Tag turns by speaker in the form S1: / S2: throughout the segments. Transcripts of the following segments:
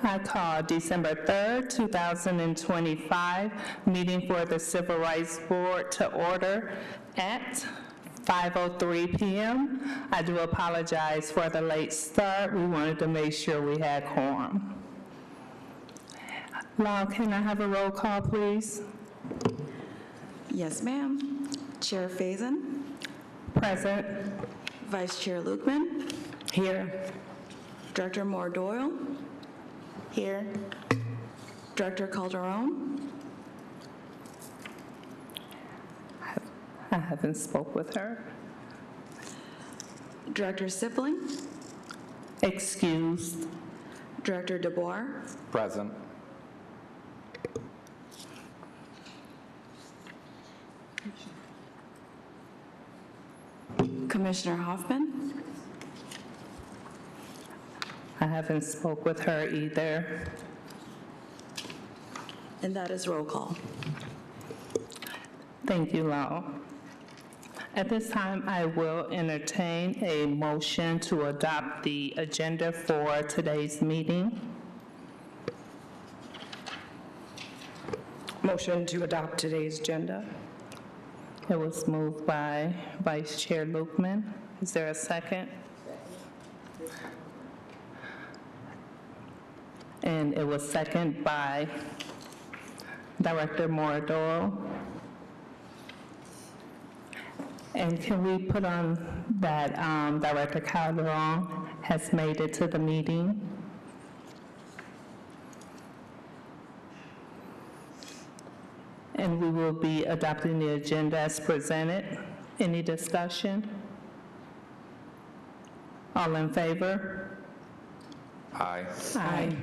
S1: I call December 3rd, 2025, meeting for the Civil Rights Board to order at 5:03 p.m. I do apologize for the late start. We wanted to make sure we had quorum. Law, can I have a roll call, please?
S2: Yes, ma'am. Chair Faison.
S1: Present.
S2: Vice Chair Lukeman.
S1: Here.
S2: Director Moore Doyle.
S1: Here.
S2: Director Calderon.
S1: I haven't spoke with her.
S2: Director Sibling.
S1: Excused.
S2: Director DeBoer.
S3: Present.
S2: Commissioner Hoffman.
S1: I haven't spoke with her either.
S2: And that is roll call.
S1: Thank you, Law. At this time, I will entertain a motion to adopt the agenda for today's meeting.
S4: Motion to adopt today's agenda.
S1: It was moved by Vice Chair Lukeman. Is there a second? And it was seconded by Director Moore Doyle. And can we put on that Director Calderon has made it to the meeting? And we will be adopting the agenda as presented. Any discussion? All in favor?
S3: Aye.
S1: Aye.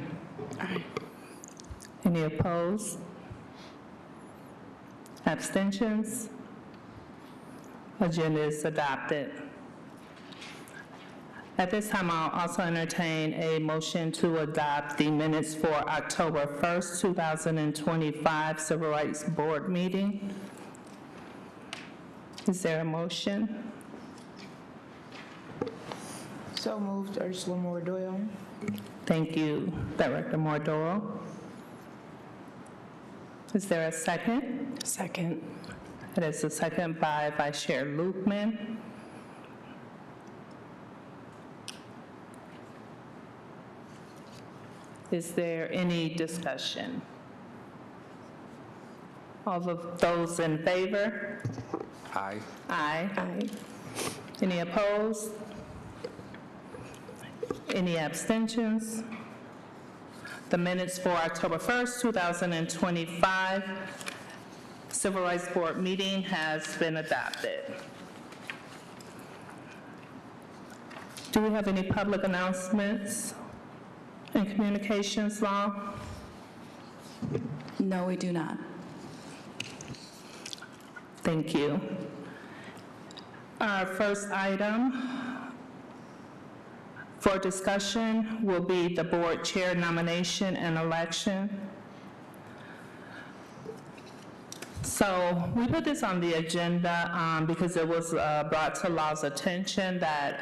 S1: Any opposed? Abstentions? Agenda is adopted. At this time, I'll also entertain a motion to adopt the minutes for October 1st, 2025 Civil Rights Board meeting. Is there a motion?
S4: So moved, Ursula Moore Doyle.
S1: Thank you, Director Moore Doyle. Is there a second?
S4: Second.
S1: It is a second by Vice Chair Lukeman. Is there any discussion? All of those in favor?
S3: Aye.
S1: Aye.
S4: Aye.
S1: Any opposed? Any abstentions? The minutes for October 1st, 2025 Civil Rights Board meeting has been adopted. Do we have any public announcements and communications, Law?
S2: No, we do not.
S1: Thank you. Our first item for discussion will be the board chair nomination and election. So we put this on the agenda because it was brought to Law's attention that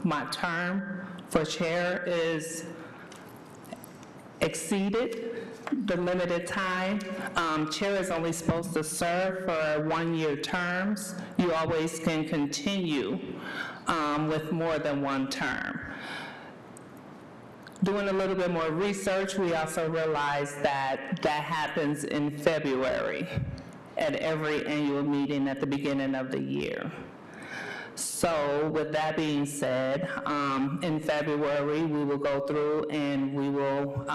S1: my term for chair is exceeded the limited time. Chair is only supposed to serve for one-year terms. You always can continue with more than one term. Doing a little bit more research, we also realized that that happens in February at every annual meeting at the beginning of the year. So with that being said, in February, we will go through and we will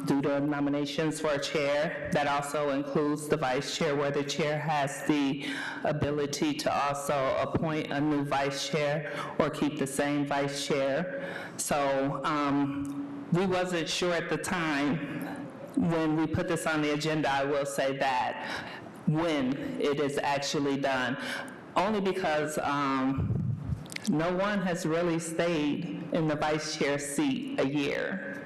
S1: do the nominations for a chair. That also includes the vice chair, where the chair has the ability to also appoint a new vice chair or keep the same vice chair. So we wasn't sure at the time when we put this on the agenda, I will say that, when it is actually done. Only because no one has really stayed in the vice chair seat a year,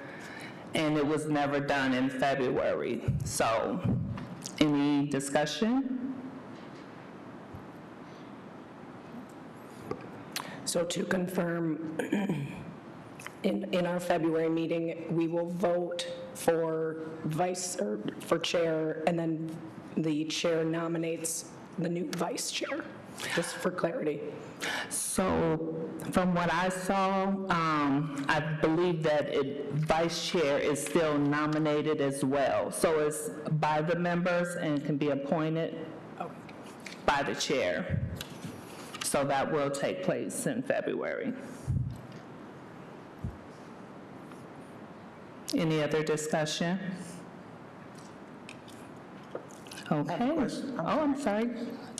S1: and it was never done in February. So, any discussion?
S4: So to confirm, in our February meeting, we will vote for vice, or for chair, and then the chair nominates the new vice chair, just for clarity.
S1: So from what I saw, I believe that vice chair is still nominated as well. So it's by the members and can be appointed by the chair. So that will take place in February. Any other discussion? Okay.
S5: question.
S1: Oh, I'm sorry.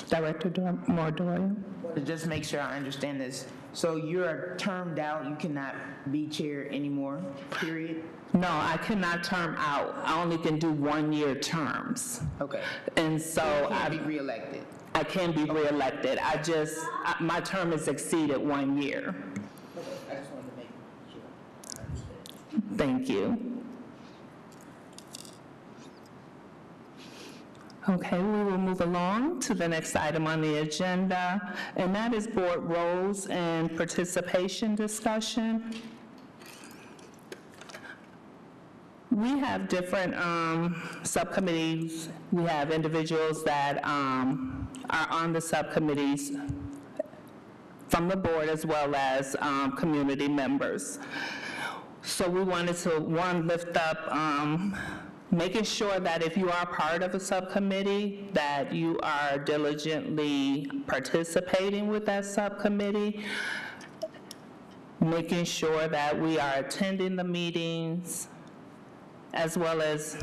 S1: Director Mordoya.
S5: To just make sure I understand this, so you're termed out, you cannot be chair anymore, period?
S1: No, I cannot term out. I only can do one-year terms.
S5: Okay.
S1: And so
S5: You can't be reelected?
S1: I can be reelected. My term is exceeded 1 year.
S5: I just wanted to make sure I understand.
S1: Thank you. Okay, we will move along to the next item on the agenda, and that is board roles and participation discussion. We have different subcommittees. We have individuals that are on the subcommittees from the board, as well as community members. So we wanted to, one, lift up making sure that if you are part of a subcommittee, that you are diligently participating with that subcommittee, making sure that we are attending the meetings, as well as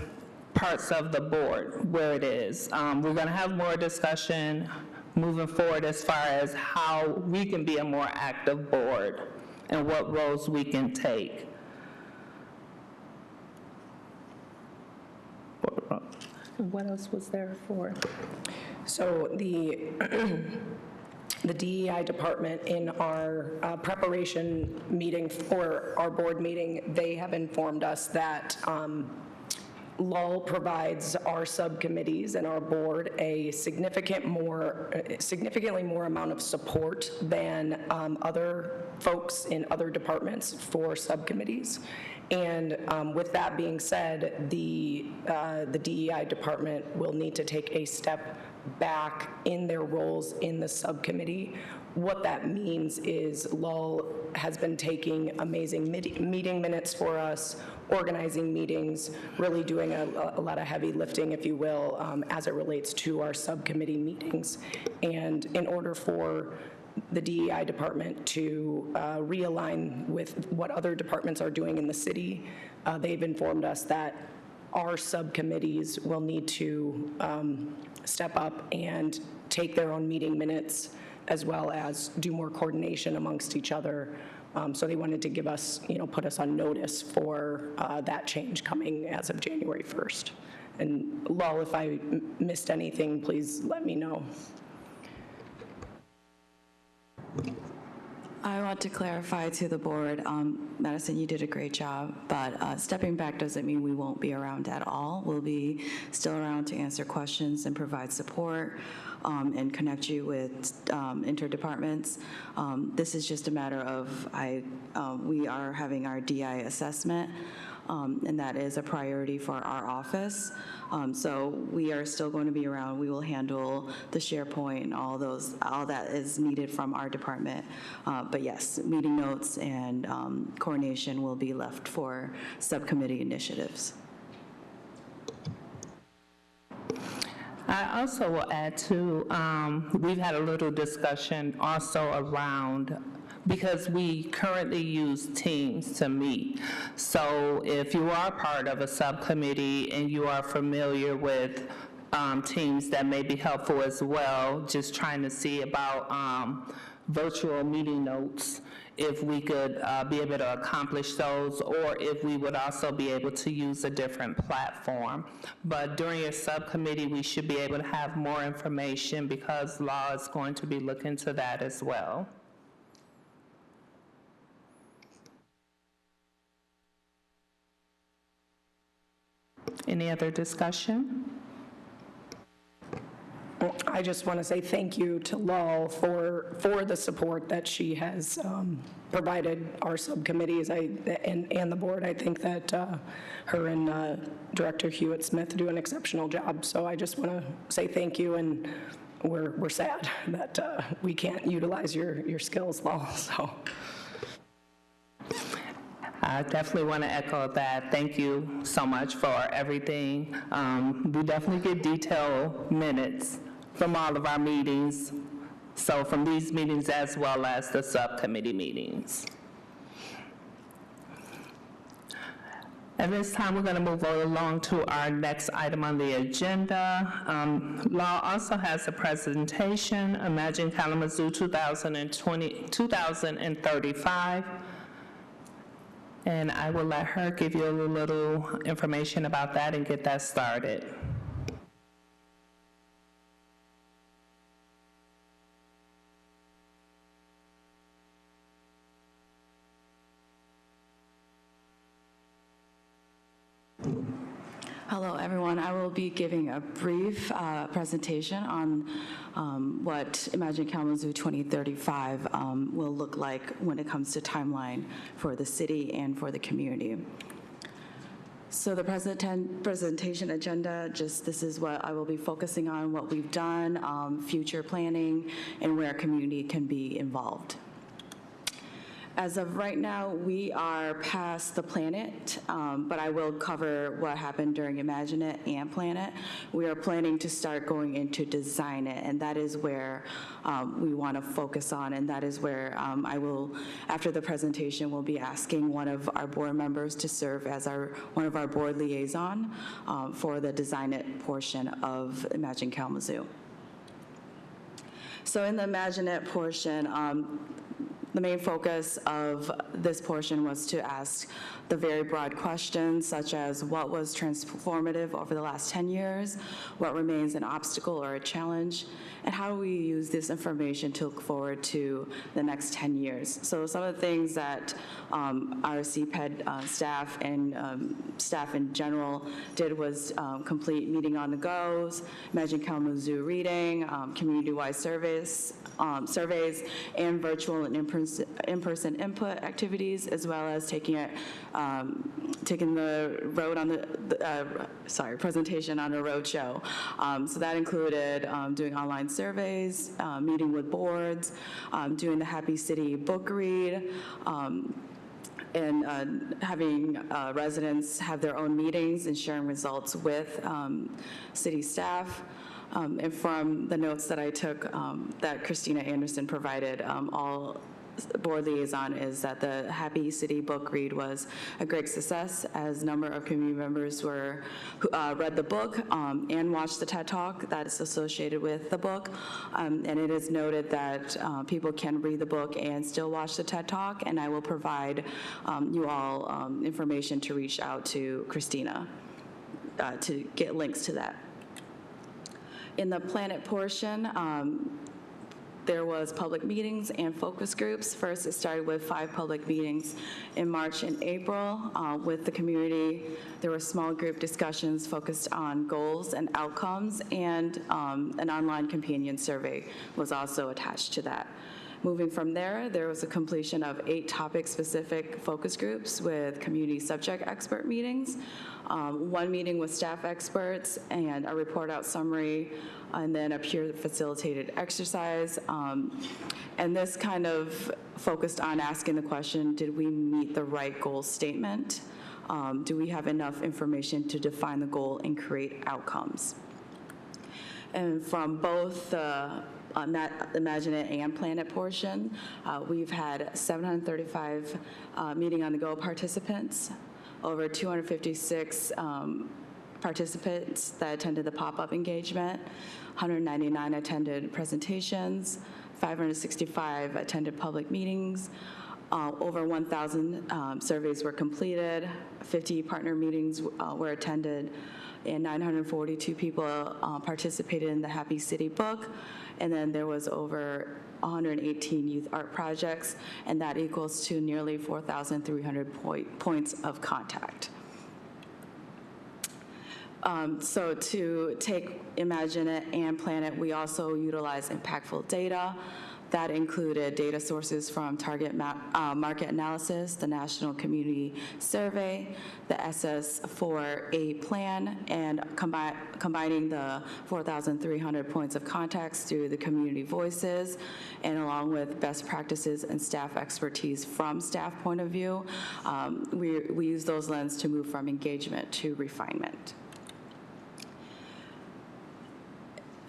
S1: parts of the board where it is. We're going to have more discussion moving forward as far as how we can be a more active board and what roles we can take. What else was there for?
S4: So the DEI department, in our preparation meeting for our board meeting, they have informed us that LUL provides our subcommittees and our board a significantly more amount of support than other folks in other departments for subcommittees. And with that being said, the DEI department will need to take a step back in their roles in the subcommittee. What that means is LUL has been taking amazing meeting minutes for us, organizing meetings, really doing a lot of heavy lifting, if you will, as it relates to our subcommittee meetings. And in order for the DEI department to realign with what other departments are doing in the city, they've informed us that our subcommittees will need to step up and take their own meeting minutes, as well as do more coordination amongst each other. So they wanted to give us, put us on notice for that change coming as of January 1st. And Lal, if I missed anything, please let me know.
S2: I want to clarify to the board, Madison, you did a great job, but stepping back doesn't mean we won't be around at all. We'll be still around to answer questions and provide support and connect you with interdepartments. This is just a matter of we are having our DI assessment, and that is a priority for our office. So we are still going to be around. We will handle the SharePoint and all that is needed from our department. But yes, meeting notes and coordination will be left for subcommittee initiatives.
S1: I also will add to, we've had a little discussion also around, because we currently use Teams to meet. So if you are part of a subcommittee and you are familiar with Teams, that may be helpful as well, just trying to see about virtual meeting notes, if we could be able to accomplish those, or if we would also be able to use a different platform. But during your subcommittee, we should be able to have more information, because law is going to be looking to that as well. Any other discussion?
S4: I just want to say thank you to Lal for the support that she has provided our subcommittees and the board. I think that her and Director Hewitt-Smith do an exceptional job. So I just want to say thank you, and we're sad that we can't utilize your skills, Lowell. So.
S1: I definitely want to echo that. Thank you so much for everything. We definitely get detailed minutes from all of our meetings, so from these meetings as well as the subcommittee meetings. At this time, we're going to move along to our next item on the agenda. Law also has a presentation, Imagine Kalamazoo 2035. And I will let her give you a little information about that and get that started.
S2: Hello, everyone. I will be giving a brief presentation on what Imagine Kalamazoo 2035 will look like when it comes to timeline for the city and for the community. So the presentation agenda, this is what I will be focusing on, what we've done, future planning, and where community can be involved. As of right now, we are past the Plan It, but I will cover what happened during Imagine It and Plan It. We are planning to start going into Design It, and that is where we want to focus on, and that is where I will, after the presentation, will be asking one of our board members to serve as one of our board liaison for the Design It portion of Imagine Kalamazoo. So in the Imagine It portion, the main focus of this portion was to ask the very broad questions, such as what was transformative over the last 10 years, what remains an obstacle or a challenge, and how do we use this information to look forward to the next 10 years. So some of the things that our CPED staff and staff in general did was complete meeting on the goes, Imagine Kalamazoo reading, community-wide surveys, and virtual and in-person input activities, as well as taking the road on presentation on a road show. So that included doing online surveys, meeting with boards, doing the Happy City book read, and having residents have their own meetings and sharing results with city staff. And from the notes that I took that Christina Anderson provided, all board liaison is that the Happy City book read was a great success, as a number of community members who read the book and watched the TED Talk that is associated with the book. And it is noted that people can read the book and still watch the TED Talk, and I will provide you all information to reach out to Christina to get links to that. In the Planet portion, there was public meetings and focus groups. First, it started with 5 public meetings in March and April with the community. There were small group discussions focused on goals and outcomes, and an online companion survey was also attached to that. Moving from there, there was a completion of 8 topic-specific focus groups with community subject expert meetings, 1 meeting with staff experts, and a report-out summary, and then a peer-facilitated exercise. And this kind of focused on asking the question, did we meet the right goal statement? Do we have enough information to define the goal and create outcomes? And from both the Imagine It and Plan It portion, we've had 735 meeting on the go participants, over 256 participants that attended the pop-up engagement, 199 attended presentations, 565 attended public meetings, over 1,000 surveys were completed, 50 partner meetings were attended, and 942 people participated in the Happy City book. And then there was over 118 youth art projects, and that equals to nearly 4,300 points of contact. So to take Imagine It and Plan It, we also utilize impactful data. That included data sources from Target Market Analysis, the National Community Survey, the SS4A plan, and combining the 4,300 points of contacts through the community voices, and along with best practices and staff expertise from staff point of view. We use those lenses to move from engagement to refinement.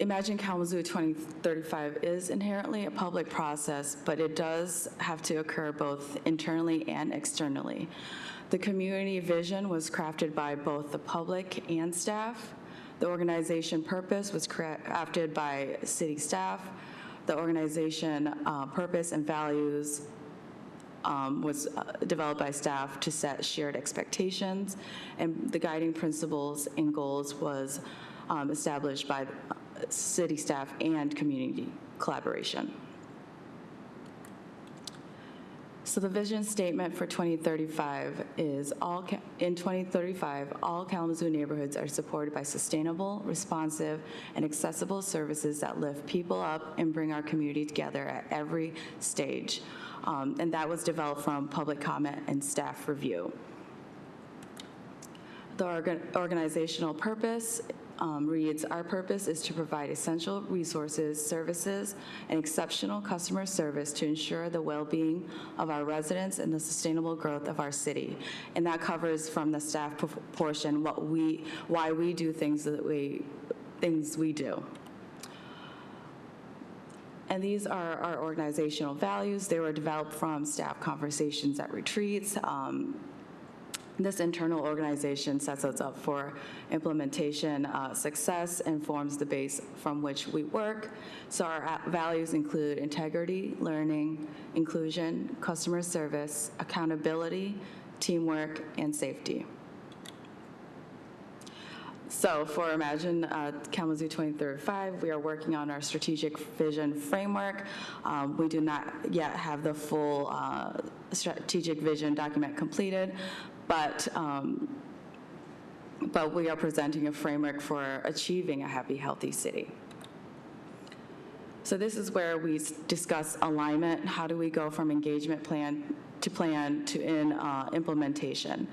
S2: Imagine Kalamazoo 2035 is inherently a public process, but it does have to occur both internally and externally. The community vision was crafted by both the public and staff. The organization purpose was crafted by city staff. The organization purpose and values was developed by staff to set shared expectations, and the guiding principles and goals was established by city staff and community collaboration. So the vision statement for 2035 is in 2035, all Kalamazoo neighborhoods are supported by sustainable, responsive, and accessible services that lift people up and bring our community together at every stage. And that was developed from public comment and staff review. The organizational purpose reads, our purpose is to provide essential resources, services, and exceptional customer service to ensure the well-being of our residents and the sustainable growth of our city. And that covers from the staff portion why we do things we do. And these are our organizational values. They were developed from staff conversations at retreats. This internal organization sets us up for implementation success and forms the base from which we work. So our values include integrity, learning, inclusion, customer service, accountability, teamwork, and safety. So for Imagine Kalamazoo 2035, we are working on our strategic vision framework. We do not yet have the full strategic vision document completed, but we are presenting a framework for achieving a happy, healthy city. So this is where we discuss alignment. How do we go from engagement plan to implementation?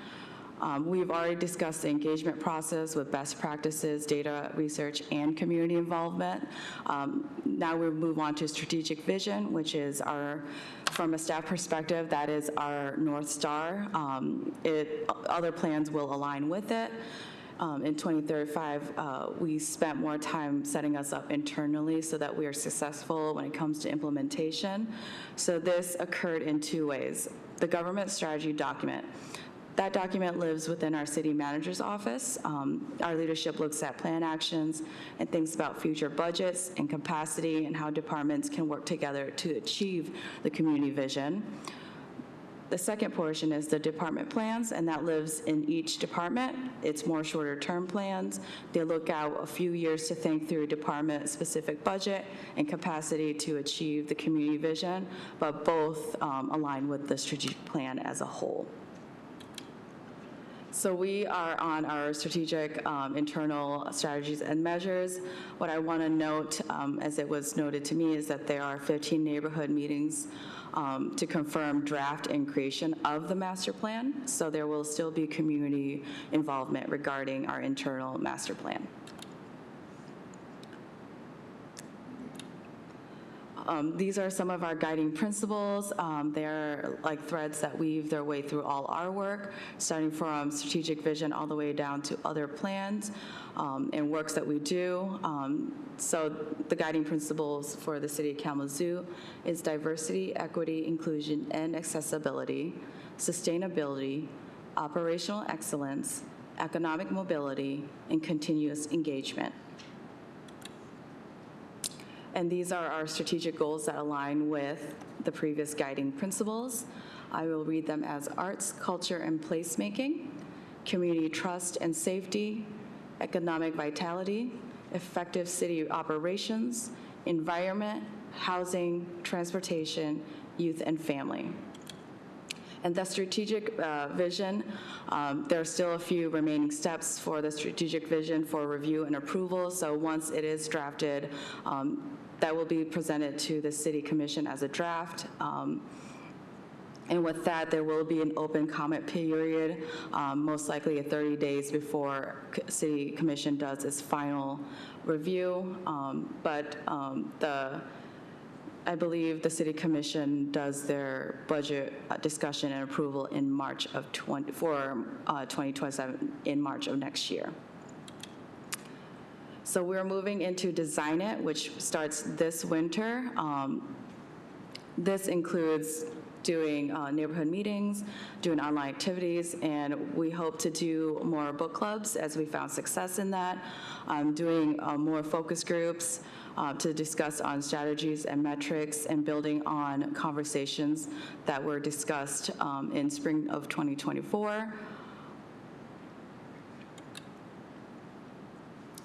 S2: We've already discussed the engagement process with best practices, data research, and community involvement. Now we move on to strategic vision, which is from a staff perspective, that is our North Star. Other plans will align with it. In 2035, we spent more time setting us up internally so that we are successful when it comes to implementation. So this occurred in two ways. The government strategy document. That document lives within our city manager's office. Our leadership looks at plan actions and thinks about future budgets and capacity and how departments can work together to achieve the community vision. The second portion is the department plans, and that lives in each department. It's more shorter-term plans. They look out a few years to think through department-specific budget and capacity to achieve the community vision, but both align with the strategic plan as a whole. So we are on our strategic internal strategies and measures. What I want to note, as it was noted to me, is that there are 15 neighborhood meetings to confirm draft and creation of the master plan. So there will still be community involvement regarding our internal master plan. These are some of our guiding principles. They're like threads that weave their way through all our work, starting from strategic vision all the way down to other plans and works that we do. So the guiding principles for the City of Kalamazoo is diversity, equity, inclusion, and accessibility, sustainability, operational excellence, economic mobility, and continuous engagement. And these are our strategic goals that align with the previous guiding principles. I will read them as arts, culture, and placemaking, community trust and safety, economic vitality, effective city operations, environment, housing, transportation, youth, and family. And the strategic vision, there are still a few remaining steps for the strategic vision for review and approval. So once it is drafted, that will be presented to the City Commission as a draft. And with that, there will be an open comment period, most likely 30 days before City Commission does its final review. I believe the City Commission does their budget discussion and approval in March of 2027, in March of next year. So we're moving into Design It, which starts this winter. This includes doing neighborhood meetings, doing online activities, and we hope to do more book clubs as we found success in that, doing more focus groups to discuss on strategies and metrics and building on conversations that were discussed in spring of 2024.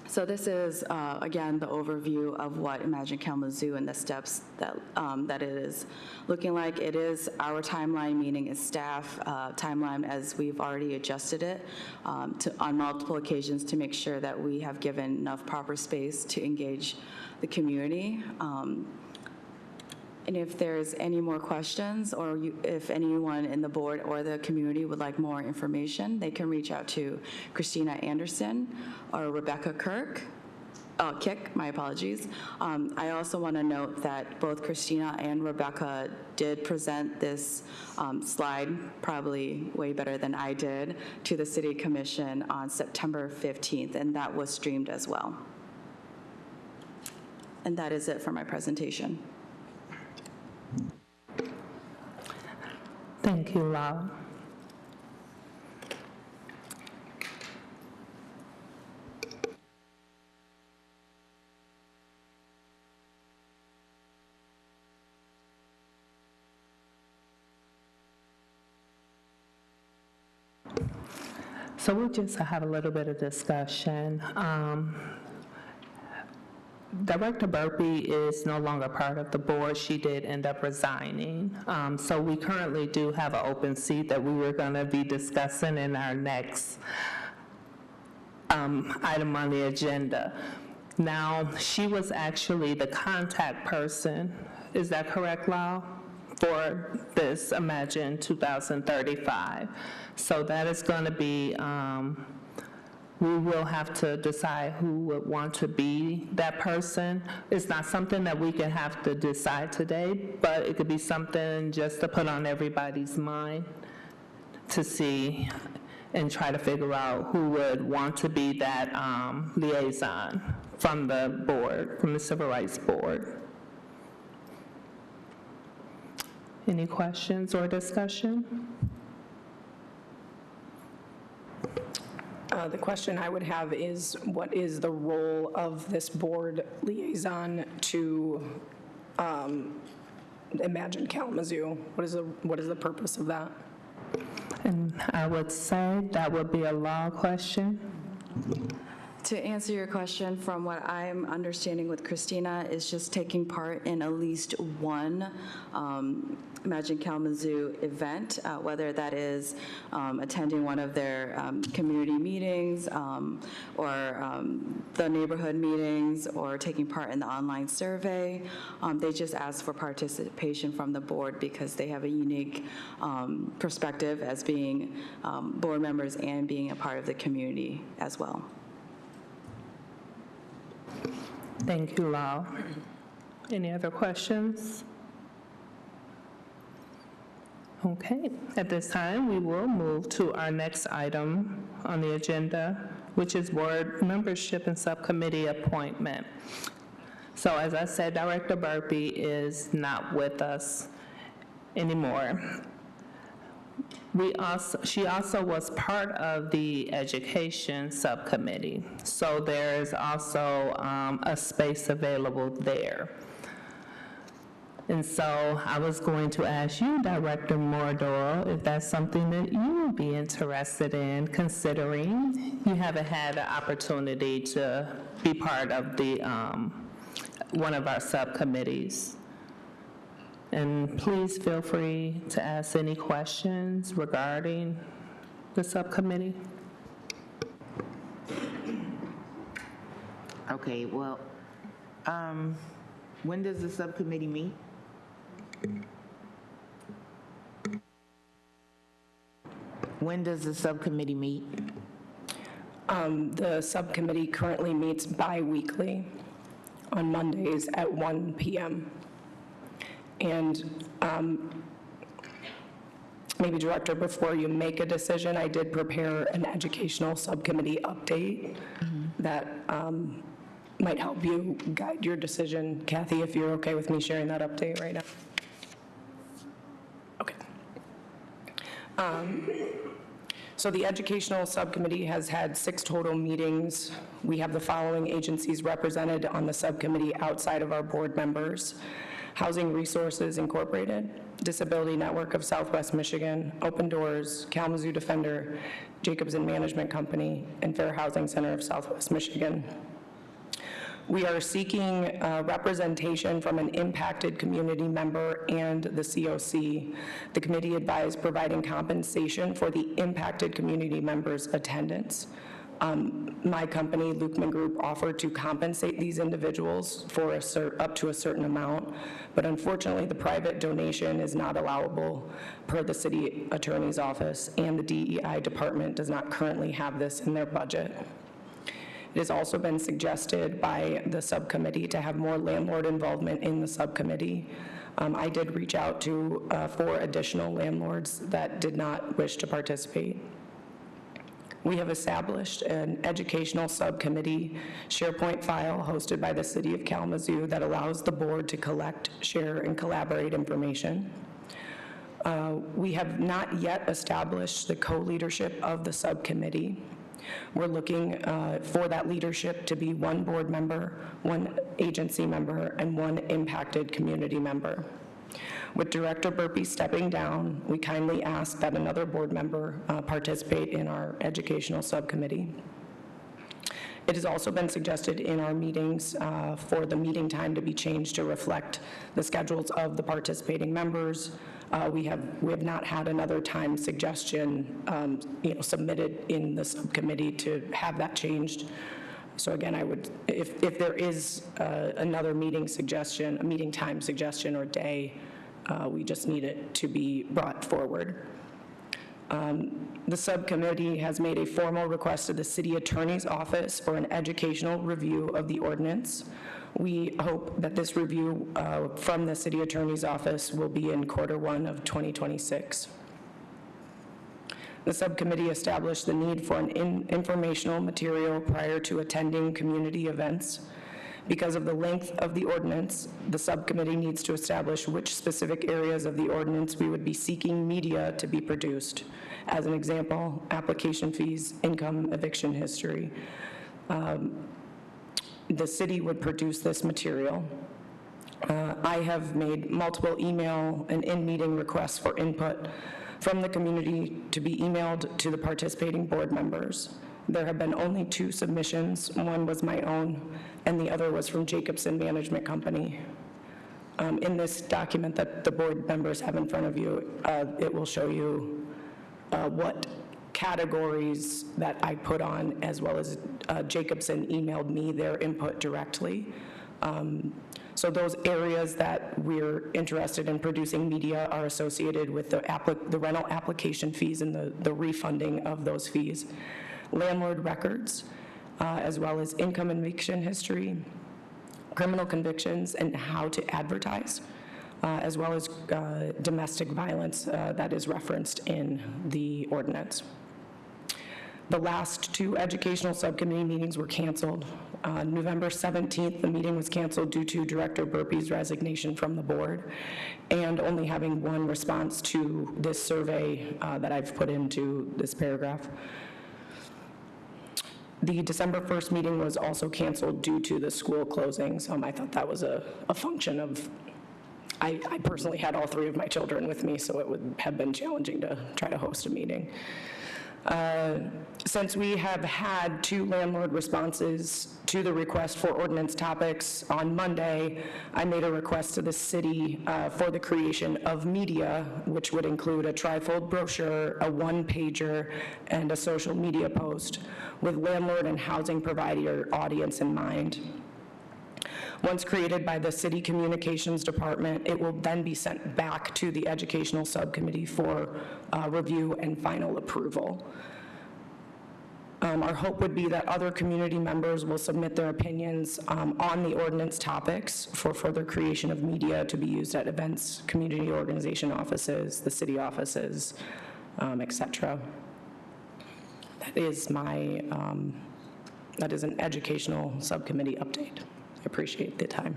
S2: So this is, again, the overview of what Imagine Kalamazoo and the steps that it is looking like. It is our timeline, meaning it's staff timeline, as we've already adjusted it on multiple occasions to make sure that we have given enough proper space to engage the community. And if there's any more questions, or if anyone in the board or the community would like more information, they can reach out to Christina Anderson or Rebecca Kick, my apologies. I also want to note that both Christina and Rebecca did present this slide, probably way better than I did, to the City Commission on September 15th, and that was streamed as well. And that is it for my presentation.
S1: Thank you, Lau. So we'll just have a little bit of discussion. Director Burpee is no longer part of the board. She did end up resigning. So we currently do have an open seat that we were going to be discussing in our next item on the agenda. Now, she was actually the contact person, is that correct, Lau, for this Imagine 2035? So that is going to be, we will have to decide who would want to be that person. It's not something that we can have to decide today, but it could be something just to put on everybody's mind to see and try to figure out who would want to be that liaison from the board, from the Civil Rights Board. Any questions or discussion?
S4: The question I would have is, what is the role of this board liaison to Imagine Kalamazoo? What is the purpose of that?
S1: And I would say that would be a law question.
S2: To answer your question, from what I'm understanding with Christina, is just taking part in at least one Imagine Kalamazoo event, whether that is attending one of their community meetings or the neighborhood meetings or taking part in the online survey. They just ask for participation from the board because they have a unique perspective as being board members and being a part of the community as well.
S1: Thank you, Lau. Any other questions? Okay, at this time, we will move to our next item on the agenda, which is board membership and subcommittee appointment. So as I said, Director Burpee is not with us anymore. She also was part of the education subcommittee, so there is also a space available there. And so I was going to ask you, Director Moore-Doyle, if that's something that you would be interested in considering. You haven't had the opportunity to be part of the one of our subcommittees and please feel free to ask any questions regarding the subcommittee.
S5: Okay, well, when does the subcommittee meet? When does the subcommittee meet?
S4: The subcommittee currently meets bi-weekly on Mondays at 1 PM. And maybe, Director, before you make a decision, I did prepare an educational subcommittee update that might help you guide your decision. Kathy, if you're okay with me sharing that update right now. Okay. So the Educational Subcommittee has had 6 total meetings. We have the following agencies represented on the subcommittee outside of our board members: Housing Resources Incorporated, Disability Network of Southwest Michigan, Open Doors, Kalamazoo Defender, Jacobson Management Company, and Fair Housing Center of Southwest Michigan. We are seeking representation from an impacted community member and the COC. The committee advised providing compensation for the impacted community members' attendance. My company, Lukeman Group, offered to compensate these individuals for up to a certain amount, but unfortunately, the private donation is not allowable per the city attorney's office, and the DEI department does not currently have this in their budget. It has also been suggested by the subcommittee to have more landlord involvement in the subcommittee. I did reach out to 4 additional landlords that did not wish to participate. We have established an educational subcommittee SharePoint file hosted by the City of Kalamazoo that allows the board to collect, share, and collaborate information. We have not yet established the co-leadership of the subcommittee. We're looking for that leadership to be 1 board member, 1 agency member, and 1 impacted community member. With Director Burpee stepping down, we kindly ask that another board member participate in our educational subcommittee. It has also been suggested in our meetings for the meeting time to be changed to reflect the schedules of the participating members. We have not had another time suggestion submitted in the subcommittee to have that changed. So again, I would, if there is another meeting suggestion, a meeting time suggestion or day, we just need it to be brought forward. The subcommittee has made a formal request to the city attorney's office for an educational review of the ordinance. We hope that this review from the city attorney's office will be in Q1 of 2026. The subcommittee established the need for an informational material prior to attending community events. Because of the length of the ordinance, the subcommittee needs to establish which specific areas of the ordinance we would be seeking media to be produced. As an example, application fees, income, eviction history. The city would produce this material. I have made multiple email and in-meeting requests for input from the community to be emailed to the participating board members. There have been only 2 submissions. One was my own, and the other was from Jacobson Management Company. In this document that the board members have in front of you, it will show you what categories that I put on, as well as Jacobson emailed me their input directly. So those areas that we're interested in producing media are associated with the rental application fees and the refunding of those fees. Landlord records, as well as income and eviction history, criminal convictions, and how to advertise, as well as domestic violence that is referenced in the ordinance. The last 2 educational subcommittee meetings were canceled. November 17th, the meeting was canceled due to Director Burpee's resignation from the board and only having 1 response to this survey that I've put into this paragraph. The December 1st meeting was also canceled due to the school closings. I thought that was a function of, I personally had all 3 of my children with me, so it would have been challenging to try to host a meeting. Since we have had 2 landlord responses to the request for ordinance topics on Monday, I made a request to the city for the creation of media, which would include a trifold brochure, a one-pager, and a social media post with landlord and housing provider audience in mind. Once created by the City Communications Department, it will then be sent back to the Educational Subcommittee for review and final approval. Our hope would be that other community members will submit their opinions on the ordinance topics for further creation of media to be used at events, community organization offices, the city offices, et cetera. That is my, that is an educational subcommittee update. I appreciate the time.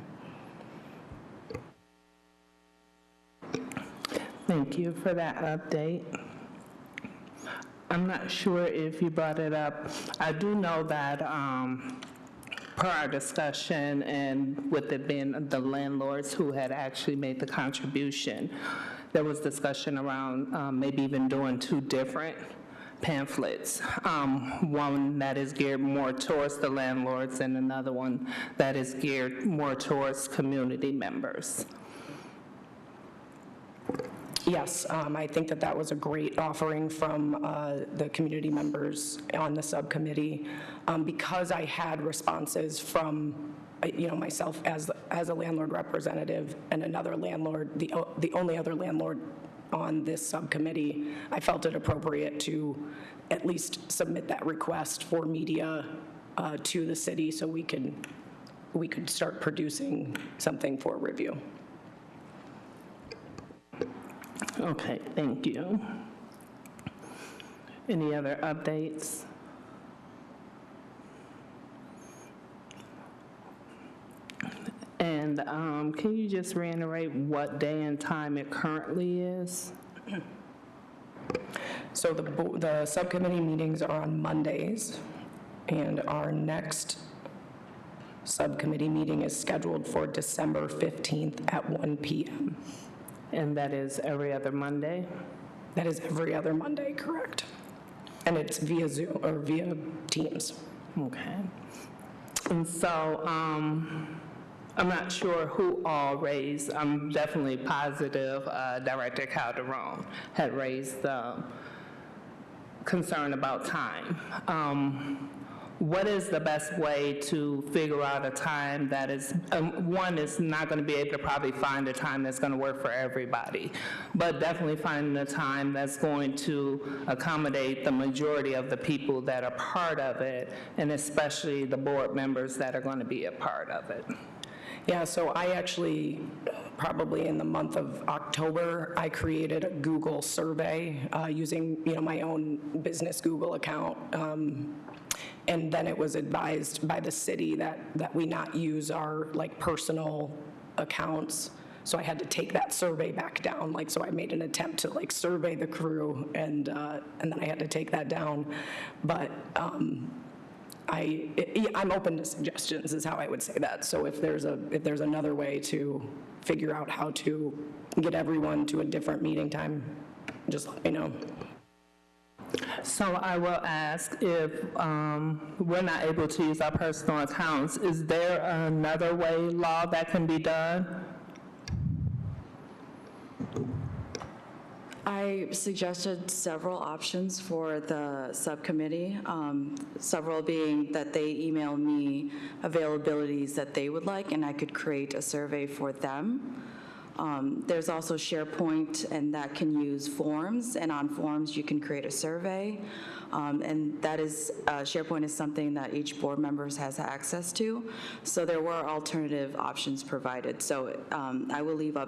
S1: Thank you for that update. I'm not sure if you brought it up. I do know that per our discussion and with it being the landlords who had actually made the contribution, there was discussion around maybe even doing 2 different pamphlets. One that is geared more towards the landlords and another one that is geared more towards community members.
S4: Yes, I think that that was a great offering from the community members on the subcommittee. Because I had responses from, myself as a landlord representative and another landlord, the only other landlord on this subcommittee, I felt it appropriate to at least submit that request for media to the city so we could start producing something for review.
S1: Okay, thank you. Any other updates? And can you just reiterate what day and time it currently is?
S4: So the subcommittee meetings are on Mondays, and our next subcommittee meeting is scheduled for December 15th at 1 p.m.
S1: And that is every other Monday?
S4: That is every other Monday, correct? And it's via Zoom or via Teams.
S1: Okay. And so I'm not sure who all raised, I'm definitely positive Director Calderon had raised concern about time. What is the best way to figure out a time that is, one is not going to be able to probably find a time that's going to work for everybody, but definitely finding a time that's going to accommodate the majority of the people that are part of it, and especially the board members that are going to be a part of it.
S4: Yeah, so I actually, probably in the month of October, I created a Google survey using, my own business Google account. And then it was advised by the city that we not use our personal accounts. So I had to take that survey back down. So I made an attempt to survey the crew, and then I had to take that down. But I'm open to suggestions is how I would say that. So if there's another way to figure out how to get everyone to a different meeting time, just let me know.
S1: So I will ask, if we're not able to use our personal accounts, is there another way, law, that can be done?
S2: I suggested several options for the subcommittee, several being that they email me availabilities that they would like, and I could create a survey for them. There's also SharePoint, and that can use forms, and on forms you can create a survey. And that is, SharePoint is something that each board member has access to. So there were alternative options provided. So I will leave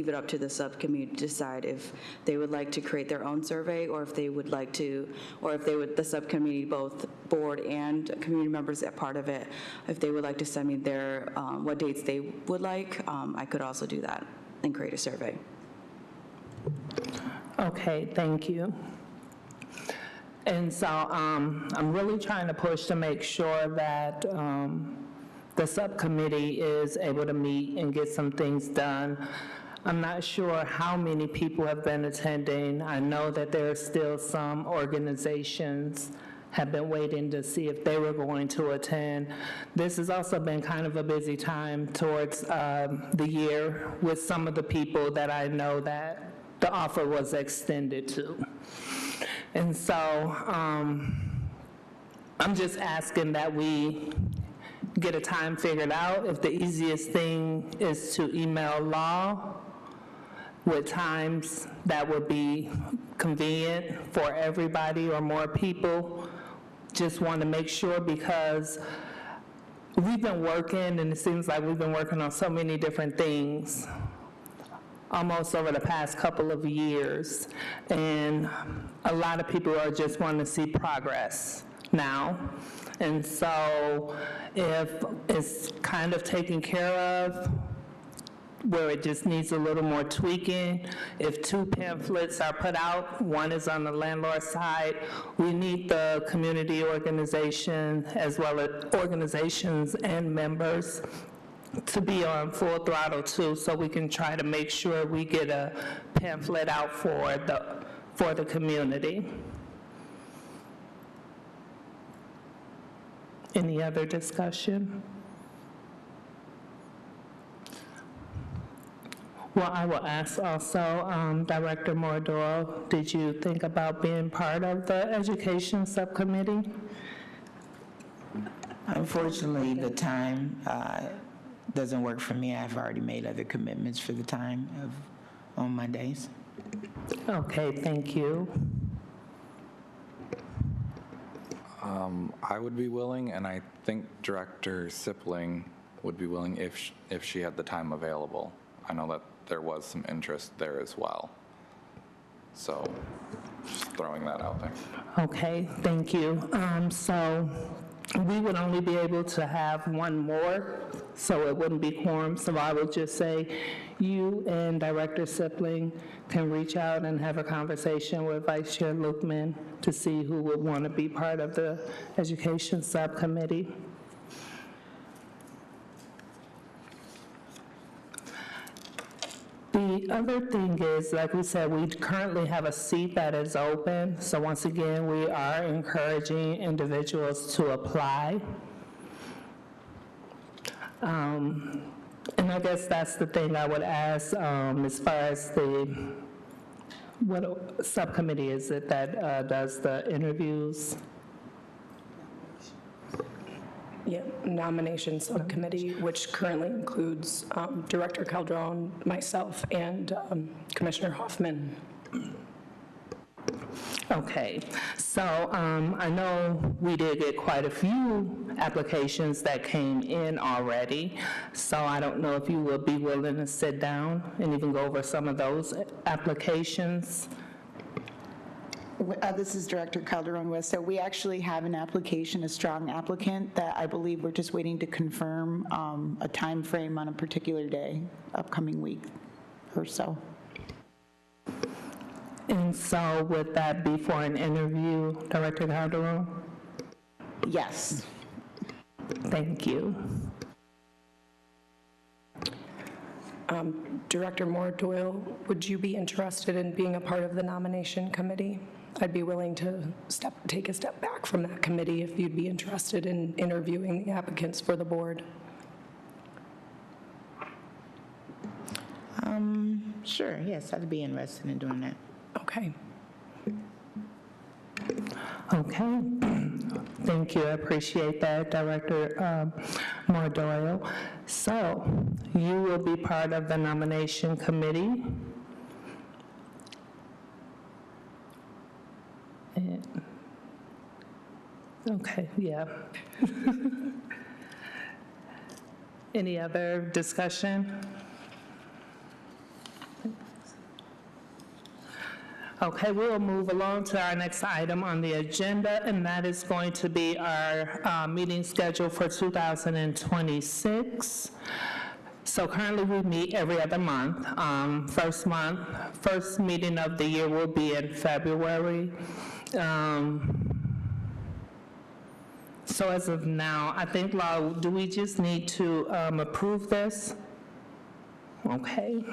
S2: it up to the subcommittee to decide if they would like to create their own survey, or if they would like to, or if they would, the subcommittee, both board and community members at part of it, if they would like to send me their, what dates they would like, I could also do that and create a survey.
S1: Okay, thank you. And so I'm really trying to push to make sure that the subcommittee is able to meet and get some things done. I'm not sure how many people have been attending. I know that there are still some organizations have been waiting to see if they were going to attend. This has also been kind of a busy time towards the year with some of the people that I know that the offer was extended to. And so I'm just asking that we get a time figured out. If the easiest thing is to email Law with times that would be convenient for everybody or more people, just want to make sure, because we've been working, and it seems like we've been working on so many different things almost over the past couple of years, and a lot of people are just wanting to see progress now. And so if it's kind of taken care of, where it just needs a little more tweaking, if 2 pamphlets are put out, one is on the landlord side, we need the community organization as well as organizations and members to be on full throttle too, so we can try to make sure we get a pamphlet out for the community. Any other discussion? Well, I will ask also, Director Mordor, did you think about being part of the Education Subcommittee?
S5: Unfortunately, the time doesn't work for me. I've already made other commitments for the time on Mondays.
S1: Okay, thank you.
S3: I would be willing, and I think Director Sipling would be willing if she had the time available. I know that there was some interest there as well. So just throwing that out there.
S1: Okay, thank you. So we would only be able to have one more, so it wouldn't be quorum. So I would just say you and Director Sipling can reach out and have a conversation with Vice Chair Lukeman to see who would want to be part of the Education Subcommittee. The other thing is, like we said, we currently have a seat that is open. So once again, we are encouraging individuals to apply. And I guess that's the thing I would ask as far as what subcommittee is it that does the interviews?
S4: Yeah, nomination subcommittee, which currently includes Director Calderon, myself, and Commissioner Hoffman.
S1: Okay, so I know we did get quite a few applications that came in already, so I don't know if you would be willing to sit down and even go over some of those applications.
S6: This is Director Calderon West. So we actually have an application, a strong applicant, that I believe we're just waiting to confirm a time frame on a particular day, upcoming week or so.
S1: And so would that be for an interview, Director Calderon?
S6: Yes.
S1: Thank you.
S4: Director Moore Doyle, would you be interested in being a part of the nomination committee? I'd be willing to take a step back from that committee if you'd be interested in interviewing the applicants for the board.
S5: Sure, yes, I'd be interested in doing that.
S4: Okay.
S1: Okay, thank you, I appreciate that, Director Moore Doyle. So you will be part of the nomination committee. Okay, yeah. Any other discussion? Okay, we'll move along to our next item on the agenda, and that is going to be our meeting schedule for 2026. So currently we meet every other month. First meeting of the year will be in February. So as of now, I think, Law, do we just need to approve this? Okay.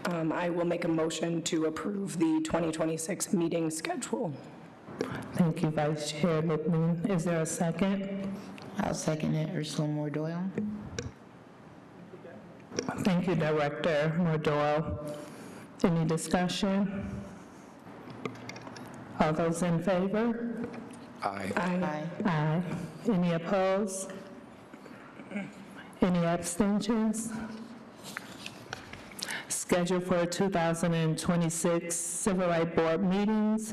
S4: I will make a motion to approve the 2026 meeting schedule.
S1: Thank you, Vice Chair Lippman. Is there a second?
S5: I'll second it, Ursula Moore Doyle.
S1: Thank you, Director Doyle. Any discussion? All those in favor?
S3: Aye.
S5: Aye.
S1: Aye. Any opposed? Any abstentions? Schedule for 2026 Civil Rights Board meetings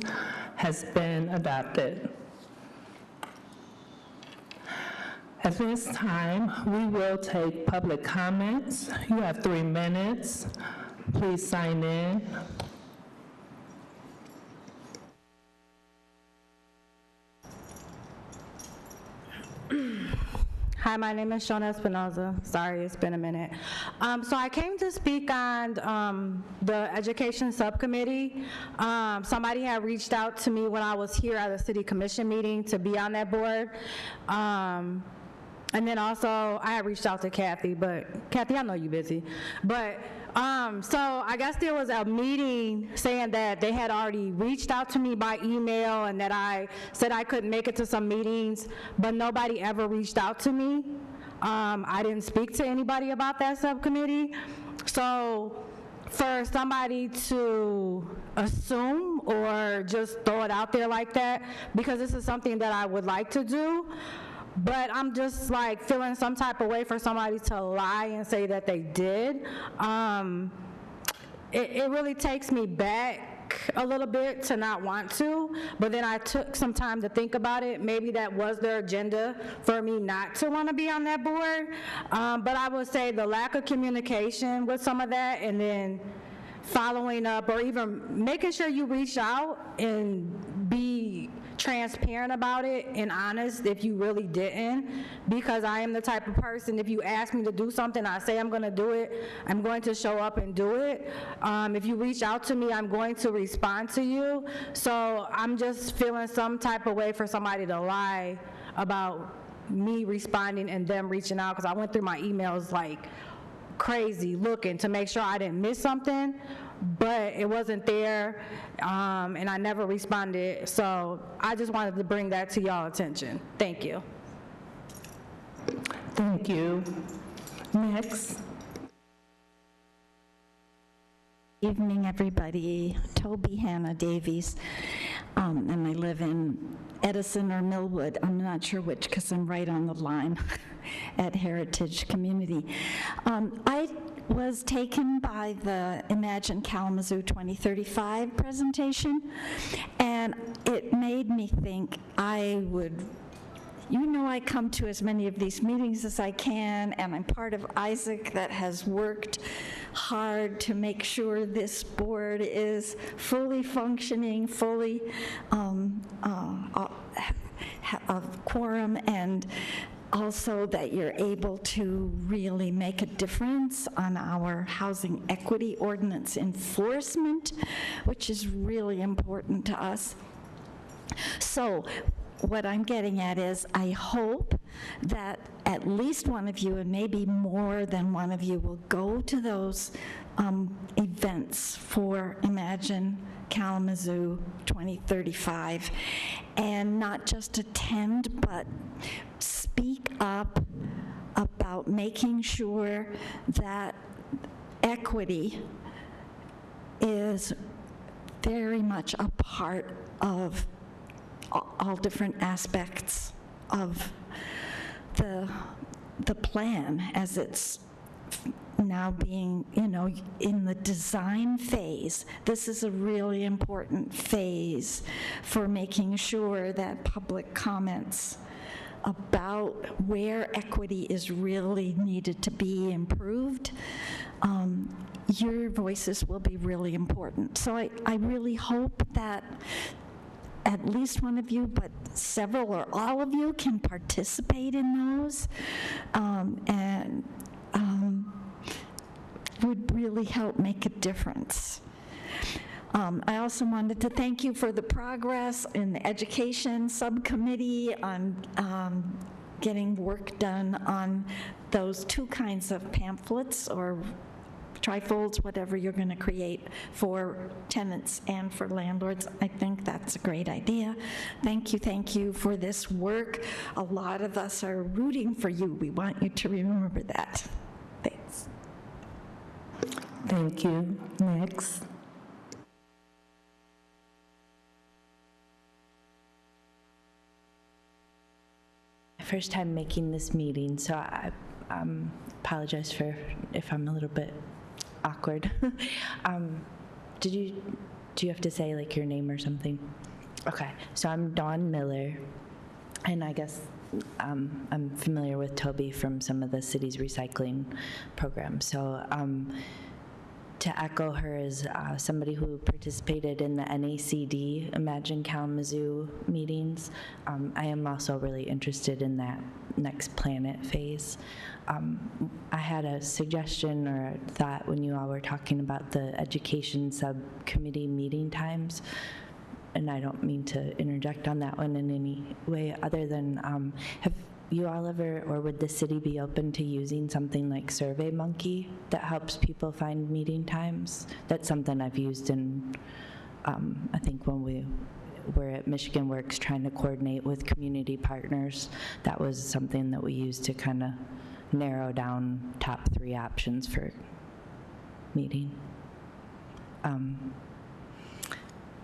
S1: has been adopted. At this time, we will take public comments. You have 3 minutes. Please sign in.
S7: Hi, my name is Shona Espinoza. Sorry, it's been a minute. So I came to speak on the Education Subcommittee. Somebody had reached out to me when I was here at a City Commission meeting to be on that board. And then also, I had reached out to Kathy, but Kathy, I know you're busy. But, so I guess there was a meeting saying that they had already reached out to me by email and that I said I couldn't make it to some meetings, but nobody ever reached out to me. I didn't speak to anybody about that subcommittee. So for somebody to assume or just throw it out there like that, because this is something that I would like to do, but I'm just like feeling some type of way for somebody to lie and say that they did. It really takes me back a little bit to not want to, but then I took some time to think about it. Maybe that was their agenda for me not to want to be on that board. But I would say the lack of communication with some of that, and then following up or even making sure you reach out and be transparent about it and honest if you really didn't, because I am the type of person, if you ask me to do something, I say I'm going to do it, I'm going to show up and do it. If you reach out to me, I'm going to respond to you. So I'm just feeling some type of way for somebody to lie about me responding and them reaching out, because I went through my emails like crazy looking to make sure I didn't miss something, but it wasn't there, and I never responded. So I just wanted to bring that to y'all attention. Thank you.
S1: Thank you. Next.
S8: Evening, everybody. Toby Hannah Davies, and I live in Edison or Millwood. I'm not sure which because I'm right on the line at Heritage Community. I was taken by the Imagine Kalamazoo 2035 presentation, and it made me think I would, I come to as many of these meetings as I can, and I'm part of Isaac that has worked hard to make sure this board is fully functioning, fully of quorum, and also that you're able to really make a difference on our housing equity ordinance enforcement, which is really important to us. So what I'm getting at is I hope that at least one of you, and maybe more than one of you, will go to those events for Imagine Kalamazoo 2035, and not just attend, but speak up about making sure that equity is very much a part of all different aspects of the plan as it's now being, in the design phase. This is a really important phase for making sure that public comments about where equity is really needed to be improved, your voices will be really important. So I really hope that at least one of you, but several or all of you, can participate in those, and would really help make a difference. I also wanted to thank you for the progress in the Education Subcommittee on getting work done on those 2 kinds of pamphlets or trifolds, whatever you're going to create for tenants and for landlords. I think that's a great idea. Thank you for this work. A lot of us are rooting for you. We want you to remember that. Thanks.
S1: Thank you. Next.
S9: First time making this meeting, so I apologize for if I'm a little bit awkward. Do you have to say like your name or something? Okay, so I'm Dawn Miller, and I guess I'm familiar with Toby from some of the city's recycling programs. So to echo her as somebody who participated in the NACD Imagine Kalamazoo meetings, I am also really interested in that next planet phase. I had a suggestion or a thought when you all were talking about the education subcommittee meeting times, and I don't mean to interject on that one in any way other than have you all ever, or would the city be open to using something like SurveyMonkey that helps people find meeting times? That's something I've used in, I think when we were at Michigan Works trying to coordinate with community partners, that was something that we used to kind of narrow down top 3 options for meeting.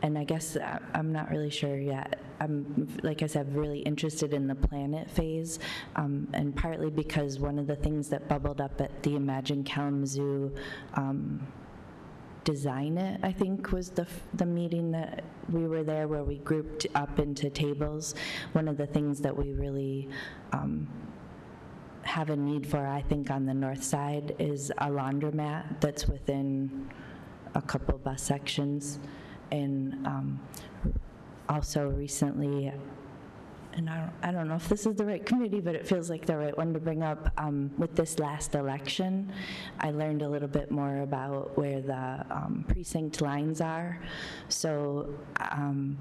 S9: And I guess I'm not really sure yet. I'm, like I said, really interested in the planet phase, and partly because one of the things that bubbled up at the Imagine Kalamazoo Design It, I think, was the meeting that we were there where we grouped up into tables. One of the things that we really have a need for, I think, on the north side is a laundromat that's within a couple bus sections. And also recently, and I don't know if this is the right committee, but it feels like the right one to bring up, with this last election, I learned a little bit more about where the precinct lines are. So I'm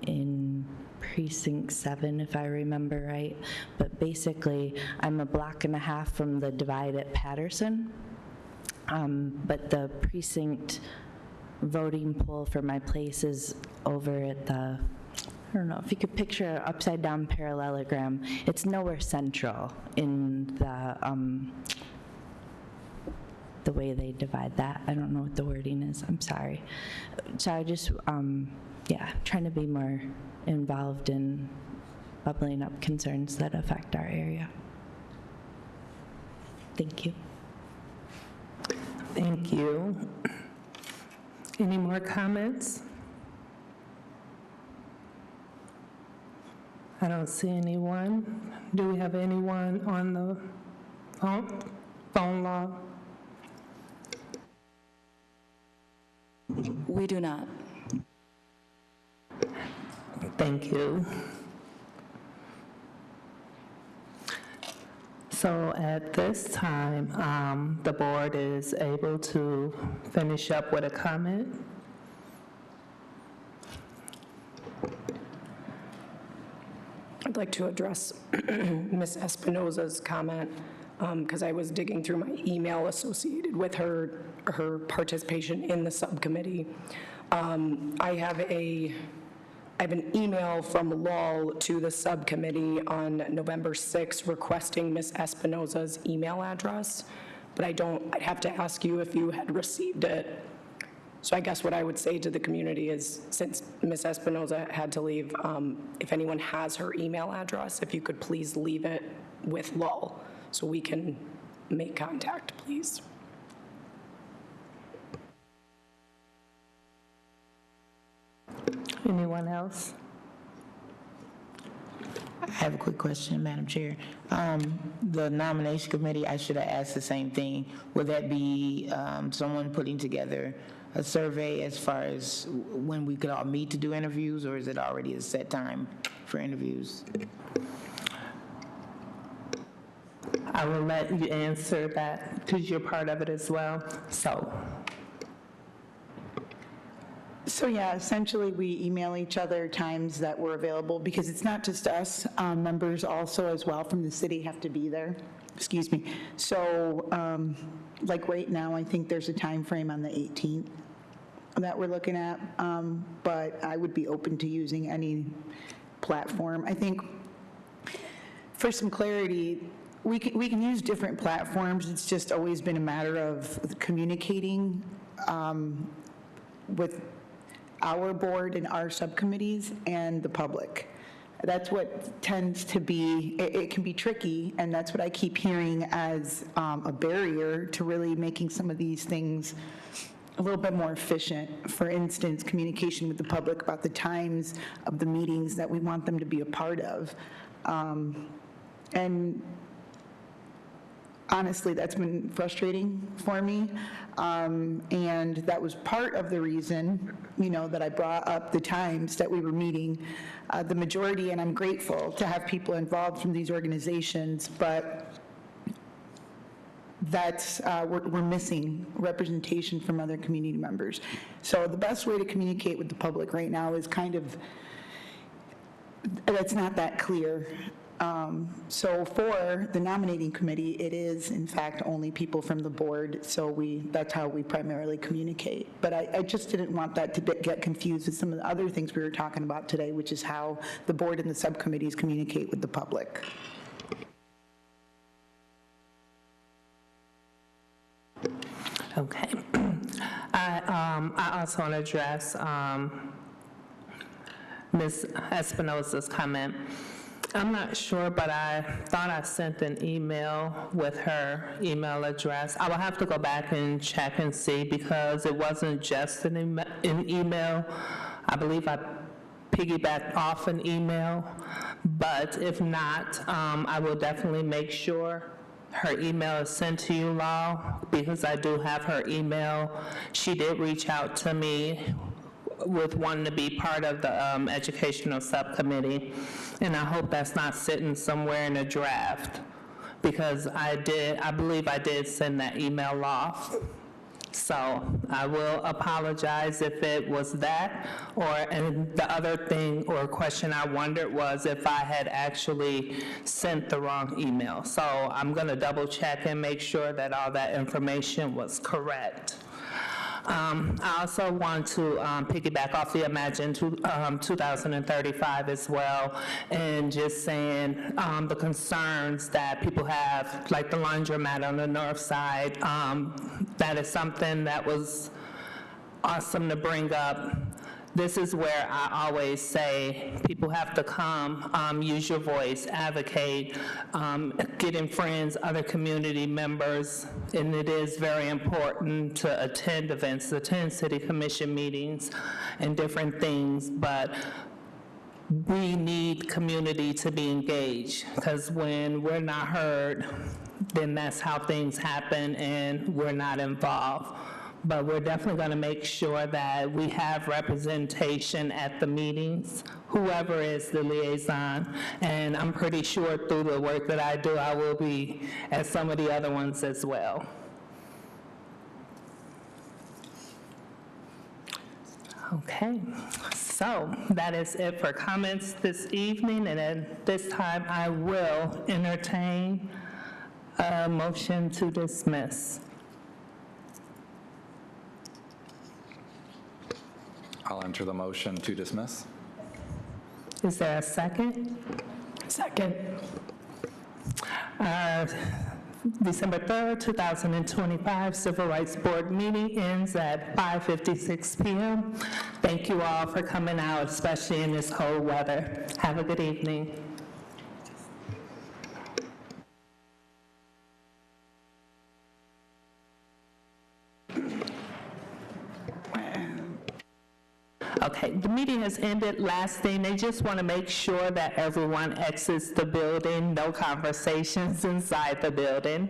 S9: in precinct 7, if I remember right, but basically I'm a block and a half from the divide at Patterson, but the precinct voting poll for my place is over at the, I don't know if you could picture an upside down parallelogram. It's nowhere central in the way they divide that. I don't know what the wording is, I'm sorry. So I just, trying to be more involved in bubbling up concerns that affect our area. Thank you.
S1: Thank you. Any more comments? I don't see anyone. Do we have anyone on the phone log?
S2: We do not.
S1: Thank you. So at this time, the board is able to finish up with a comment.
S4: I'd like to address Ms. Espinoza's comment, because I was digging through my email associated with her participation in the subcommittee. I have an email from LOL to the subcommittee on November 6th requesting Ms. Espinoza's email address, but I'd have to ask you if you had received it. So I guess what I would say to the community is, since Ms. Espinoza had to leave, if anyone has her email address, if you could please leave it with LOL so we can make contact, please.
S1: Anyone else?
S5: I have a quick question, Madam Chair. The nomination committee, I should have asked the same thing. Would that be someone putting together a survey as far as when we could all meet to do interviews, or is it already a set time for interviews?
S1: I will let you answer that because you're part of it as well.
S6: So yeah, essentially, we email each other times that we're available, because it's not just us, members also as well from the city have to be there. Excuse me. So like right now, I think there's a time frame on the 18th that we're looking at, but I would be open to using any platform. I think for some clarity, we can use different platforms. It's just always been a matter of communicating with our board and our subcommittees and the public. That's what tends to be, it can be tricky, and that's what I keep hearing as a barrier to really making some of these things a little bit more efficient. For instance, communication with the public about the times of the meetings that we want them to be a part of. And honestly, that's been frustrating for me. And that was part of the reason, that I brought up the times that we were meeting. The majority, and I'm grateful to have people involved from these organizations, but that's, we're missing representation from other community members. So the best way to communicate with the public right now is that's not that clear. So for the nominating committee, it is in fact only people from the board, so that's how we primarily communicate. But I just didn't want that to get confused with some of the other things we were talking about today, which is how the board and the subcommittees communicate with the public.
S1: Okay. I also want to address Ms. Espinosa's comment. I'm not sure, but I thought I sent an email with her email address. I will have to go back and check and see, because it wasn't just an email. I believe I piggybacked off an email, but if not, I will definitely make sure her email is sent to you, Law, because I do have her email. She did reach out to me with wanting to be part of the educational subcommittee, and I hope that's not sitting somewhere in a draft, because I believe I did send that email off. So I will apologize if it was that, and the other thing or question I wondered was if I had actually sent the wrong email. So I'm going to double check and make sure that all that information was correct. I also want to piggyback off the Imagine 2035 as well, and just saying the concerns that people have, like the laundromat on the north side. That is something that was awesome to bring up. This is where I always say people have to come, use your voice, advocate, get in friends, other community members, and it is very important to attend events, attend city commission meetings and different things, but we need community to be engaged, because when we're not heard, then that's how things happen and we're not involved. But we're definitely going to make sure that we have representation at the meetings, whoever is the liaison. And I'm pretty sure through the work that I do, I will be at some of the other ones as well. Okay, so that is it for comments this evening. And at this time, I will entertain a motion to dismiss.
S3: I'll enter the motion to dismiss.
S1: Is there a second?
S4: Second.
S1: December 3rd, 2025 Civil Rights Board meeting ends at 5:56 p.m. Thank you all for coming out, especially in this cold weather. Have a good evening. Okay, the meeting has ended. Last thing, they just want to make sure that everyone exits the building, no conversations inside the building.